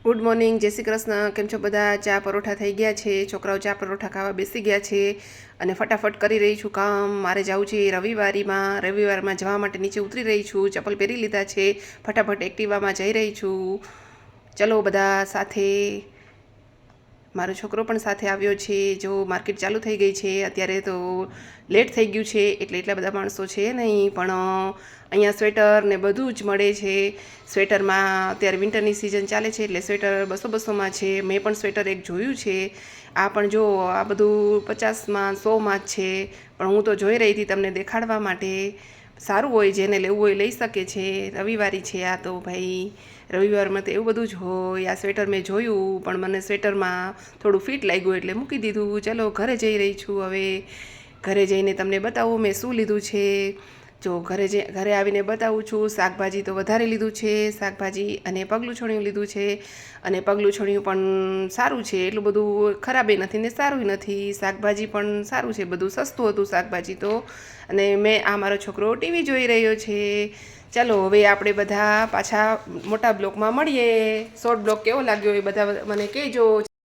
Good morning, જય શ્રી કૃષ્ણ. કેમ છો બધા? ચા પરોઠા થઈ ગયા છે, છોકરાઓ ચા પરોઠા ખાવા બેસી ગયા છે અને ફટાફટ કરી રહી છું કામ. મારે જવું છે રવિવારમાં જવા માટે નીચે ઉતરી રહી છું, ચપ્પલ પહેરી લીધા છે, ફટાફટ એક્ટિવામાં જઈ રહી છું. ચલો બધા સાથે. મારો છોકરો પણ સાથે આવ્યો છે. જો માર્કેટ ચાલુ થઈ ગઈ છે, અત્યારે તો લેટ થઈ ગયું છે એટલે એટલા બધા માણસો છે નહીં, પણ અહીંયા સ્વેટર ને બધું જ મળે છે. સ્વેટરમાં અત્યારે વિન્ટરની સિઝન ચાલે છે એટલે સ્વેટર 200-200માં છે. મેં પણ સ્વેટર એક જોયું છે. આ પણ જો, આ બધું 50માં 100માં જ છે, પણ હું તો જોઈ રહી હતી તમને દેખાડવા માટે. સારું હોય, જેને લેવું હોય લઈ શકે છે. રવિવારી છે આ તો ભાઈ, રવિવારમાં તો એવું બધું જ હોય. આ સ્વેટર મેં જોયું પણ મને સ્વેટરમાં થોડું ફિટ લાગ્યું એટલે મૂકી દીધું. ચલો ઘરે જઈ રહી છું. હવે ઘરે જઈને તમને બતાવું મેં શું લીધું છે. જો ઘરે આવીને બતાવું છું. શાકભાજી તો વધારે લીધું છે, શાકભાજી અને પગલું છોડ્યું લીધું છે. અને પગલું છોડ્યું પણ સારું છે, એટલું બધું ખરાબે નથી ને સારું નથી. શાકભાજી પણ સારું છે, બધું સસ્તું હતું શાકભાજી તો. અને મેં આ મારો છોકરો ટીવી જોઈ રહ્યો છે. ચાલો હવે આપણે બધા પાછા મોટા બ્લોકમાં મળીએ. શોર્ટ બ્લોક કેવો લાગ્યો એ બધા મને કહેજો.